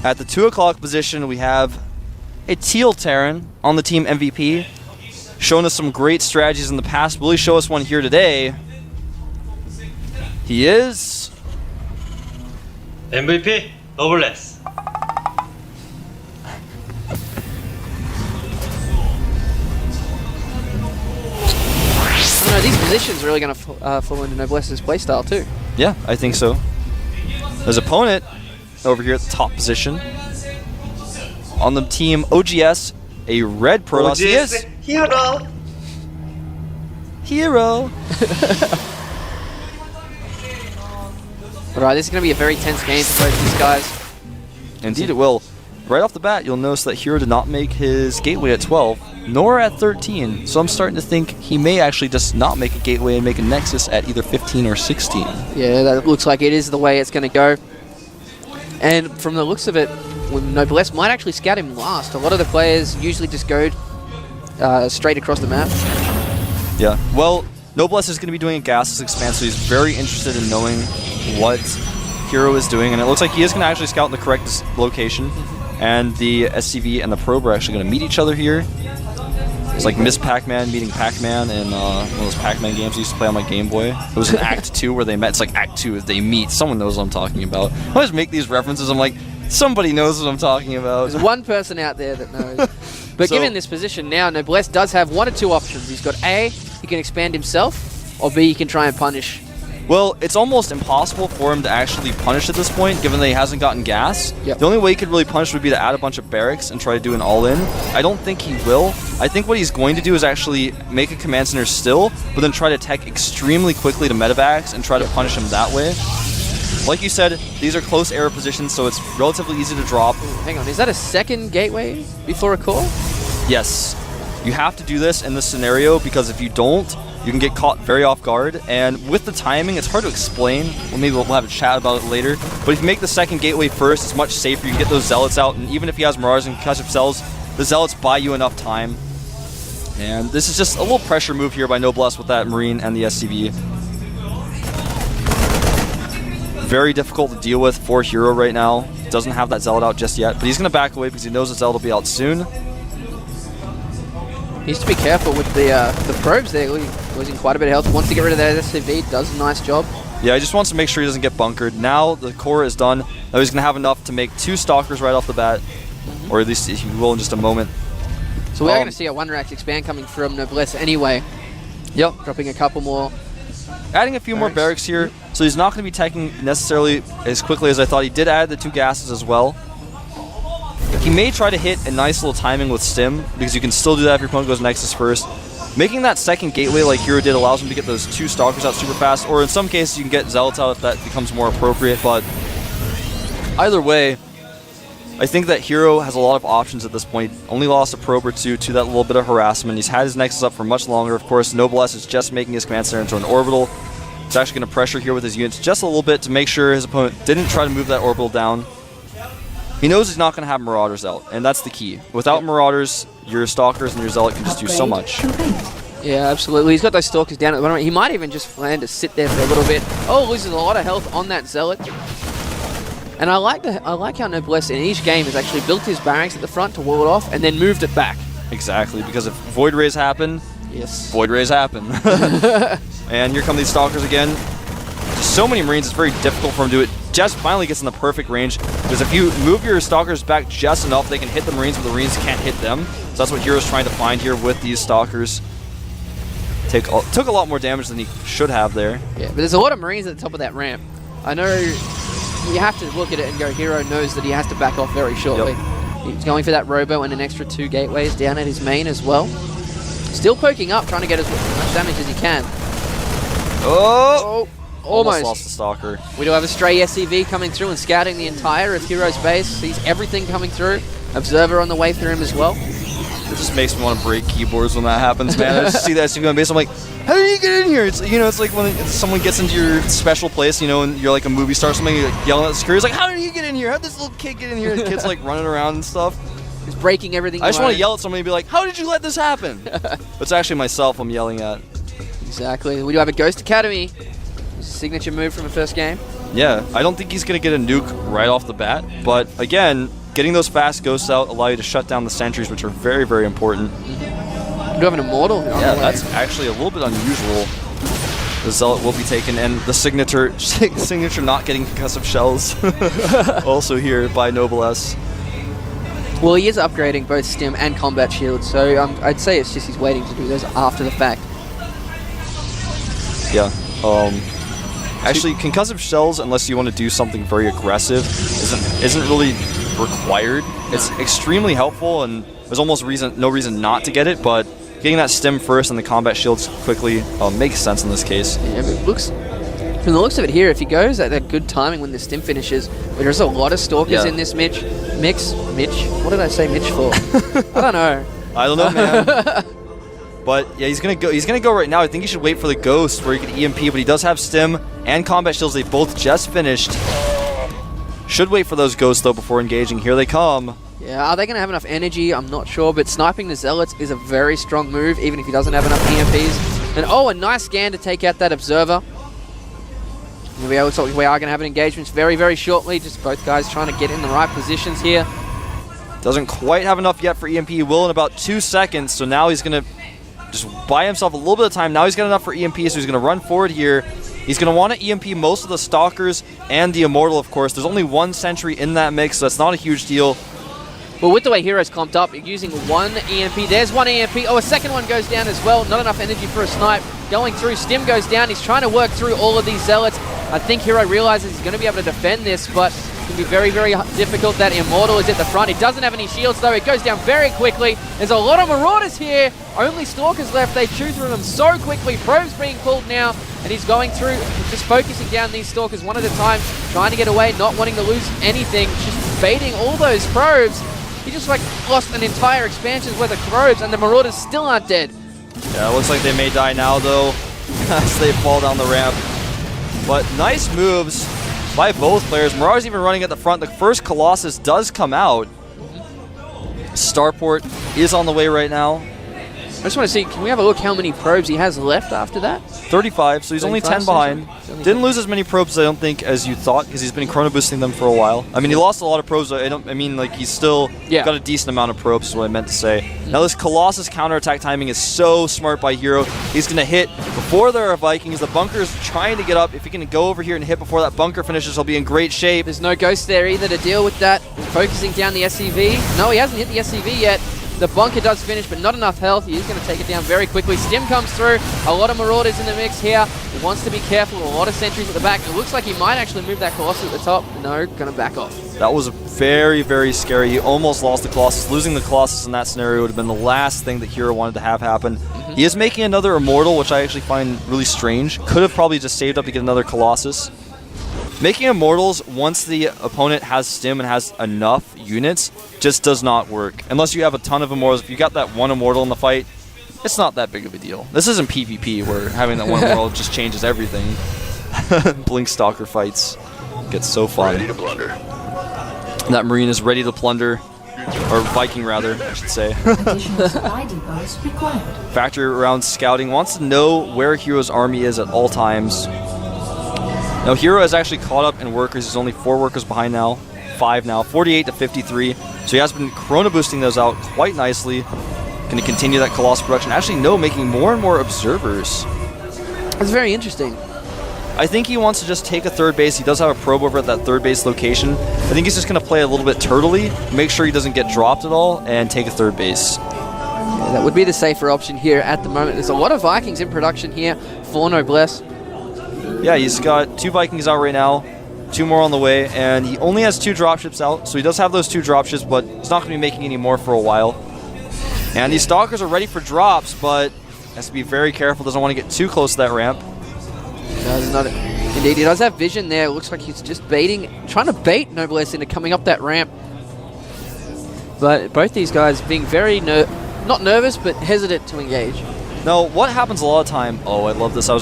At the 2 o'clock position, we have a Teal Terran on the team MVP. Shown us some great strategies in the past. Will he show us one here today? He is... MVP, Noblesse. These positions are really going to fall into Noblesse's playstyle too. Yeah, I think so. His opponent over here at the top position. On the team OGS, a red Protoss. He is Hero. Hero. Alright, this is going to be a very tense game for both these guys. Indeed it will. Right off the bat, you'll notice that Hero did not make his gateway at 12, nor at 13. So I'm starting to think he may actually just not make a gateway and make a Nexus at either 15 or 16. Yeah, that looks like it is the way it's going to go. And from the looks of it, Noblesse might actually scout him last. A lot of the players usually just go straight across the map. Yeah, well, Noblesse is going to be doing a gasless expand, so he's very interested in knowing what Hero is doing, and it looks like he is going to actually scout in the correct location. And the SCV and the Probe are actually going to meet each other here. It's like Miss Pac-Man meeting Pac-Man in one of those Pac-Man games I used to play on my Game Boy. It was in Act 2 where they met. It's like Act 2, they meet. Someone knows what I'm talking about. I always make these references. I'm like, somebody knows what I'm talking about. There's one person out there that knows. But so, given this position now, Noblesse does have one or two options. He's got A, he can expand himself, or B, he can try and punish. Well, it's almost impossible for him to actually punish at this point, given that he hasn't gotten gas. Yep. The only way he could really punish would be to add a bunch of barracks and try to do an all-in. I don't think he will. I think what he's going to do is actually make a command center still, but then try to tech extremely quickly to medevacs and try to punish him that way. Like you said, these are close air positions, so it's relatively easy to drop. Ooh, hang on, is that a second gateway before a core? Yes. You have to do this in this scenario, because if you don't, you can get caught very off guard, and with the timing, it's hard to explain. Well, maybe we'll have a chat about it later. But if you make the second gateway first, it's much safer. You can get those Zealots out, and even if he has Marauders and Concussive Cells, the Zealots buy you enough time. And this is just a little pressure move here by Noblesse with that Marine and the SCV. Very difficult to deal with for Hero right now. Doesn't have that Zealot out just yet, but he's going to back away because he knows the Zealot will be out soon. Needs to be careful with the probes there, losing quite a bit of health. Wants to get rid of that SCV, does a nice job. Yeah, he just wants to make sure he doesn't get bunkered. Now the core is done. Now he's going to have enough to make 2 Stalkers right off the bat, or at least he will in just a moment. So we're going to see a 1-rack expand coming from Noblesse anyway. Yep, dropping a couple more. Adding a few more barracks here, so he's not going to be taking necessarily as quickly as I thought. He did add the 2 gases as well. He may try to hit a nice little timing with Stim, because you can still do that if your opponent goes Nexus first. Making that second gateway like Hero did allows him to get those 2 Stalkers out super fast, or in some cases you can get Zealots out if that becomes more appropriate, but either way, I think that Hero has a lot of options at this point. Only lost a probe or 2 to that little bit of harassment. He's had his Nexus up for much longer. Of course, Noblesse is just making his command center into an orbital. He's actually going to pressure here with his units just a little bit to make sure his opponent didn't try to move that orbital down. He knows he's not going to have Marauders out, and that's the key. Without Marauders, your Stalkers and your Zealot can just do so much. Yeah, absolutely. He's got those Stalkers down at the bottom. He might even just plan to sit there for a little bit. Oh, loses a lot of health on that Zealot. And I like how Noblesse in each game has actually built his barracks at the front to wall it off and then moved it back. Exactly, because if Void Rays happen, yes, Void Rays happen. And here come these Stalkers again. Just so many Marines, it's very difficult for him to do it. Just finally gets in the perfect range, because if you move your Stalkers back just enough, they can hit the Marines, but the Marines can't hit them. So that's what Hero's trying to find here with these Stalkers. Took a lot more damage than he should have there. Yeah, but there's a lot of Marines at the top of that ramp. I know you have to look at it and go, Hero knows that he has to back off very shortly. Yep. He's going for that Robo and an extra 2 gateways down at his main as well. Still poking up, trying to get as much damage as he can. Oh! Almost lost the Stalker. We do have a stray SCV coming through and scouting the entire of Hero's base. Sees everything coming through. Observer on the way through him as well. It just makes me want to break keyboards when that happens, man. I just see that SCV on base, I'm like, how did you get in here? It's, you know, it's like when someone gets into your special place, you know, and you're like a movie star or something, you're like yelling at the security, it's like, how did he get in here? How did this little kid get in here? The kid's like running around and stuff. He's breaking everything. I just want to yell at somebody and be like, how did you let this happen? It's actually myself I'm yelling at. Exactly. We do have a Ghost Academy. Signature move from the first game. Yeah, I don't think he's going to get a nuke right off the bat, but again, getting those fast ghosts out allow you to shut down the sentries, which are very, very important. You do have an Immortal. Yeah, that's actually a little bit unusual. The Zealot will be taken, and the signature not getting concussive shells also here by Noblesse. Well, he is upgrading both stim and combat shields, so I'd say it's just he's waiting to do those after the fact. Yeah. Actually, concussive shells, unless you want to do something very aggressive, isn't really required. It's extremely helpful, and there's almost no reason not to get it, but getting that stim first and the combat shields quickly makes sense in this case. Yeah, but from the looks of it here, if he goes at that good timing when the stim finishes, there's a lot of Stalkers in this mix. What did I say Mitch for? I don't know. I don't know, man. But yeah, he's gonna go right now. I think he should wait for the Ghost where he can EMP, but he does have stim and combat shields. They both just finished. Should wait for those Ghosts though before engaging. Here they come. Yeah, are they going to have enough energy? I'm not sure, but sniping the Zealots is a very strong move, even if he doesn't have enough EMPs. And a nice scan to take out that Observer. We are going to have an engagement very, very shortly. Just both guys trying to get in the right positions here. Doesn't quite have enough yet for EMP. He will in about 2 seconds, so now he's going to just buy himself a little bit of time. Now he's got enough for EMP, so he's going to run forward here. He's going to want to EMP most of the Stalkers and the Immortal, of course. There's only one sentry in that mix, so that's not a huge deal. Well, with the way Hero's comped up, using one EMP. There's one EMP. Oh, a second one goes down as well. Not enough energy for a snipe. Going through, stim goes down. He's trying to work through all of these Zealots. I think Hero realizes he's going to be able to defend this, but it's going to be very, very difficult. That Immortal is at the front. He doesn't have any shields, though. It goes down very quickly. There's a lot of Marauders here. Only Stalkers left. They chew through them so quickly. Probes being pulled now, and he's going through, just focusing down these Stalkers one at a time, trying to get away, not wanting to lose anything, just baiting all those probes. He just lost an entire expansion's worth of probes, and the Marauders still aren't dead. Yeah, it looks like they may die now, though, as they fall down the ramp. But nice moves by both players. Marauders even running at the front. The first Colossus does come out. Starport is on the way right now. I just want to see, can we have a look how many probes he has left after that? 35, so he's only 10 behind. Didn't lose as many probes, I don't think, as you thought, because he's been chrono boosting them for a while. I mean, he lost a lot of probes. He's still got a decent amount of probes, is what I meant to say. Now, this Colossus counterattack timing is so smart by Hero. He's going to hit before there are Vikings. The bunker's trying to get up. If he can go over here and hit before that bunker finishes, he'll be in great shape. There's no Ghost there either to deal with that. Focusing down the SCV. No, he hasn't hit the SCV yet. The bunker does finish, but not enough health. He is going to take it down very quickly. Stim comes through. A lot of Marauders in the mix here. He wants to be careful. A lot of sentries at the back. It looks like he might actually move that Colossus at the top. No, going to back off. That was very, very scary. He almost lost the Colossus. Losing the Colossus in that scenario would have been the last thing that Hero wanted to have happen. He is making another Immortal, which I actually find really strange. Could have probably just saved up to get another Colossus. Making Immortals once the opponent has stim and has enough units just does not work. Unless you have a ton of Immortals. If you got that one Immortal in the fight, it's not that big of a deal. This isn't PvP where having that one Immortal just changes everything. Blink Stalker fights get so fun. Ready to plunder. That Marine is ready to plunder. Or Viking, rather, I should say. Factor around scouting. Wants to know where Hero's army is at all times. Now, Hero has actually caught up in workers. He's only 4 workers behind now. 5 now. 48 to 53. So he has been chrono boosting those out quite nicely. Going to continue that Colossus production. Actually, no, making more and more observers. That's very interesting. I think he wants to just take a third base. He does have a probe over at that third base location. I think he's just going to play a little bit turtley, make sure he doesn't get dropped at all, and take a third base. Yeah, that would be the safer option here at the moment. There's a lot of Vikings in production here for Noblesse. Yeah, he's got 2 Vikings out right now, 2 more on the way, and he only has 2 dropships out, so he does have those 2 dropships, but he's not going to be making any more for a while. And these Stalkers are ready for drops, but has to be very careful, doesn't want to get too close to that ramp. Does not. Indeed, he does have vision there. It looks like he's just trying to bait Noblesse into coming up that ramp. But both these guys being very, not nervous, but hesitant to engage. Now, what happens a lot of time, oh, I love this, I'm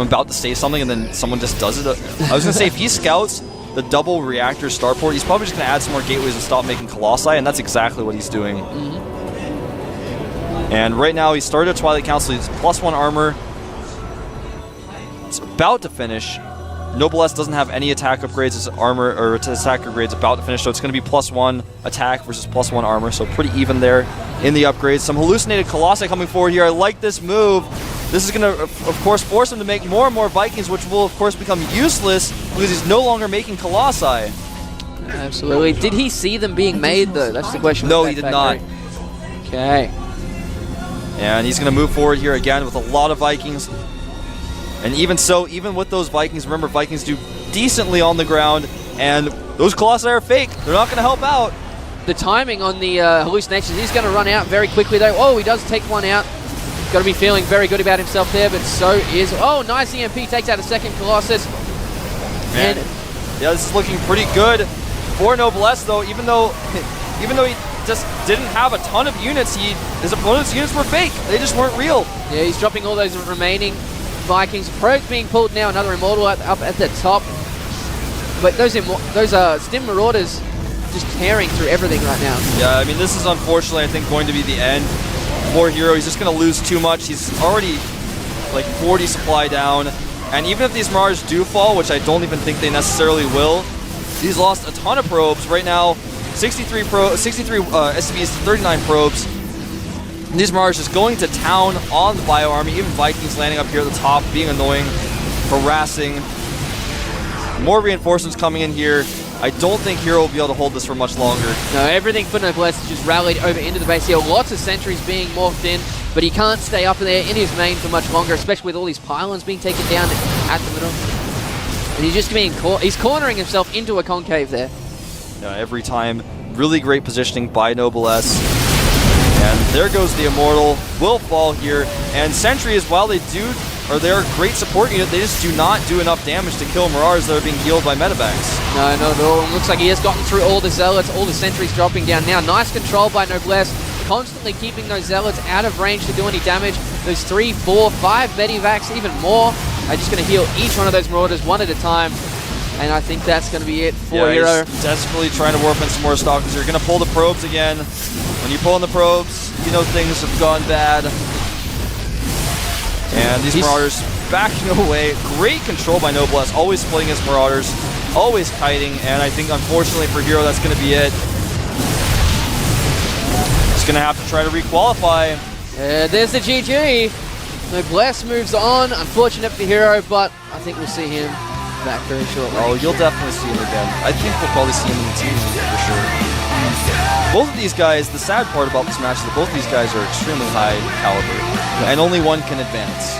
about to say something and then someone just does it. I was going to say, if he scouts the double reactor starport, he's probably just going to add some more gateways and stop making Colossi, and that's exactly what he's doing. And right now, he started a Twilight Council, he's +1 armor. It's about to finish. Noblesse doesn't have any attack upgrades. His armor or its attack upgrades about to finish, so it's going to be +1 attack versus +1 armor. So pretty even there in the upgrades. Some hallucinated Colossi coming forward here. I like this move. This is going to, of course, force him to make more and more Vikings, which will, of course, become useless because he's no longer making Colossi. Absolutely. Did he see them being made, though? That's the question. No, he did not. Okay. And he's going to move forward here again with a lot of Vikings. And even so, even with those Vikings, remember, Vikings do decently on the ground, and those Colossi are fake. They're not going to help out. The timing on the hallucinations, he's going to run out very quickly, though. Oh, he does take one out. Got to be feeling very good about himself there, but so is... Oh, nice EMP. Takes out a second Colossus. And yeah, this is looking pretty good for Noblesse, though. Even though he just didn't have a ton of units, his opponent's units were fake. They just weren't real. Yeah, he's dropping all those remaining Vikings. Probes being pulled now. Another Immortal up at the top. But those Stim Marauders just tearing through everything right now. Yeah, I mean, this is unfortunately, I think, going to be the end for Hero. He's just going to lose too much. He's already like 40 supply down. And even if these Marauders do fall, which I don't even think they necessarily will, he's lost a ton of probes. Right now, 63 SCVs, 39 probes. And these Marauders just going to town on the Bio Army. Even Vikings landing up here at the top, being annoying, harassing. More reinforcements coming in here. I don't think Hero will be able to hold this for much longer. No, everything for Noblesse is just rallied over into the base here. Lots of sentries being morphed in, but he can't stay up there in his main for much longer, especially with all these pylons being taken down at the middle. And he's just being he's cornering himself into a concave there. Yeah, every time. Really great positioning by Noblesse. And there goes the Immortal. Will fall here. And sentries, while they're a great support unit, they just do not do enough damage to kill Marauders that are being healed by medevacs. No, not at all. Looks like he has gotten through all the Zealots, all the sentries dropping down now. Nice control by Noblesse, constantly keeping those Zealots out of range to do any damage. Those 3, 4, 5 medevacs, even more, are just going to heal each one of those Marauders one at a time. And I think that's going to be it for Hero. He's desperately trying to warp in some more stalkers. You're going to pull the probes again. When you pull in the probes, you know things have gone bad. And these Marauders backing away. Great control by Noblesse, always splitting his Marauders, always kiting, and I think unfortunately for Hero that's going to be it. He's going to have to try to requalify. There's the GG. Noblesse moves on. Unfortunate for Hero, but I think we'll see him back very shortly. Oh, you'll definitely see him again. I think we'll probably see him in the team for sure. Both of these guys, the sad part about this match is that both of these guys are extremely high caliber, and only one can advance.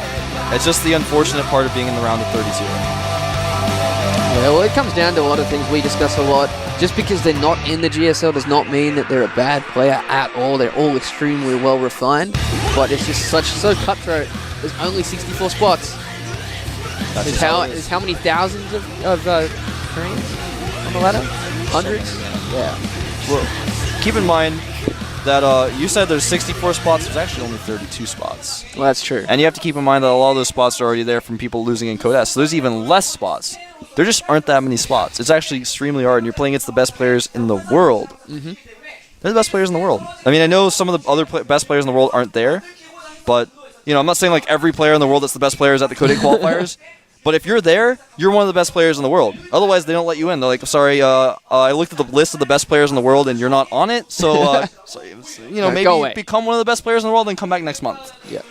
It's just the unfortunate part of being in the round of 32. Yeah, well, it comes down to a lot of things we discuss a lot. Just because they're not in the GSL does not mean that they're a bad player at all. They're all extremely well refined, but it's just so cutthroat. There's only 64 spots. There's how many thousands of Koreans on the ladder? Hundreds? Yeah. Well, keep in mind that you said there's 64 spots. There's actually only 32 spots. Well, that's true. And you have to keep in mind that a lot of those spots are already there from people losing in Code S. So there's even less spots. There just aren't that many spots. It's actually extremely hard, and you're playing against the best players in the world. Mm-hmm. They're the best players in the world. I mean, I know some of the other best players in the world aren't there, but you know, I'm not saying like every player in the world that's the best player is at the Code 8 qualifiers. But if you're there, you're one of the best players in the world. Otherwise, they don't let you in. They're like, sorry, I looked at the list of the best players in the world, and you're not on it. So, maybe become one of the best players in the world and come back next month. Yeah.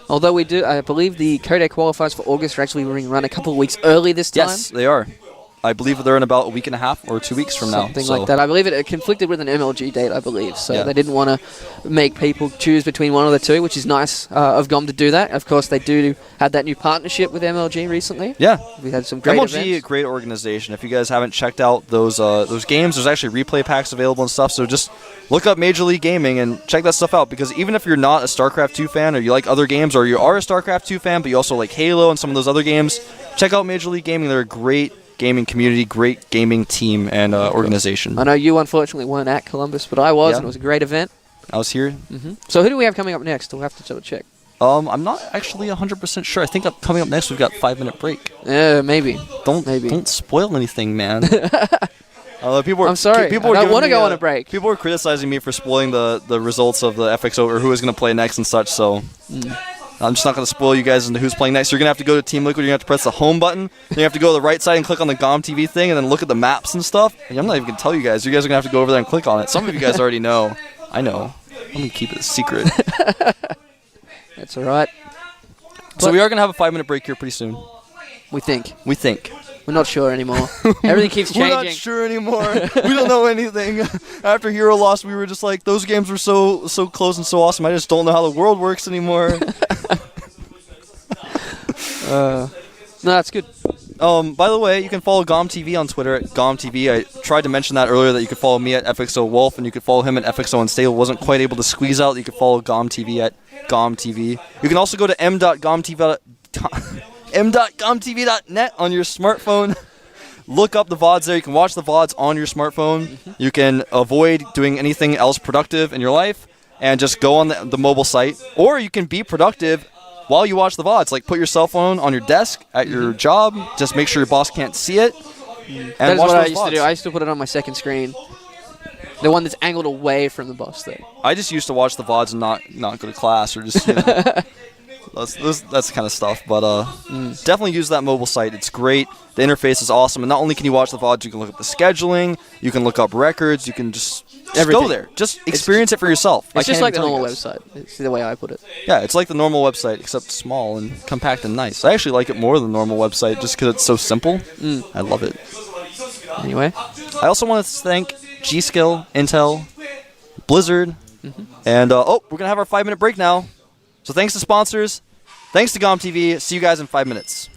Although I believe the Code 8 qualifiers for August are actually being run a couple of weeks early this time. Yes, they are. I believe they're in about a week and a half or 2 weeks from now. Something like that. I believe it conflicted with an MLG date, I believe. So they didn't want to make people choose between one of the two, which is nice of GOM to do that. Of course, they do have that new partnership with MLG recently. Yeah. We had some great MLG, a great organization. If you guys haven't checked out those games, there's actually replay packs available and stuff. So just look up Major League Gaming and check that stuff out. Because even if you're not a StarCraft 2 fan or you like other games, or you are a StarCraft 2 fan, but you also like Halo and some of those other games, check out Major League Gaming. They're a great gaming community, great gaming team and organization. I know you unfortunately weren't at Columbus, but I was, and it was a great event. I was here. Mm-hmm. So who do we have coming up next? We'll have to double check. I'm not actually 100% sure. I think coming up next we've got 5-minute break. Maybe. Don't spoil anything, man. I'm sorry. I don't want to go on a break. People were criticizing me for spoiling the results of the FXO or who was going to play next and such. So I'm just not going to spoil you guys into who's playing next. You're going to have to go to Team Liquid. You're going to have to press the home button. Then you have to go to the right side and click on the GOM TV thing and then look at the maps and stuff. And I'm not even going to tell you guys. You guys are going to have to go over there and click on it. Some of you guys already know. I know. I'm going to keep it a secret. That's all right. So we are going to have a 5-minute break here pretty soon. We think. We think. We're not sure anymore. Everything keeps changing. We're not sure anymore. We don't know anything. After Hero lost, we were just like, those games were so close and so awesome. I just don't know how the world works anymore. No, that's good. By the way, you can follow GOM TV on Twitter at GOM TV. I tried to mention that earlier that you could follow me at FXO Wolf and you could follow him at FXO Unstable. Wasn't quite able to squeeze out. You could follow GOM TV at GOM TV. You can also go to m.gomtv.net on your smartphone. Look up the VODs there. You can watch the VODs on your smartphone. You can avoid doing anything else productive in your life and just go on the mobile site. Or you can be productive while you watch the VODs. Like put your cell phone on your desk at your job. Just make sure your boss can't see it. And That is watch what I those used to VODs. do. I used to put it on my second screen. The one that's angled away from the boss there. I just used to watch the VODs and not go to class or just, that's the kind of stuff. But definitely use that mobile site. It's great. The interface is awesome. And not only can you watch the VODs, you can look up the scheduling. You can look up records. You can just Everything. go there. Just experience it for yourself. It's just like the normal website. website. It's the way I put it. Yeah, it's like the normal website, except small and compact and nice. I actually like it more than the normal website just because it's so simple. I love it. Anyway. I also want to thank G-Skill, Intel, Blizzard, and we're going to have our 5-minute break now. So thanks to sponsors. Thanks to GOM TV. See you guys in 5 minutes.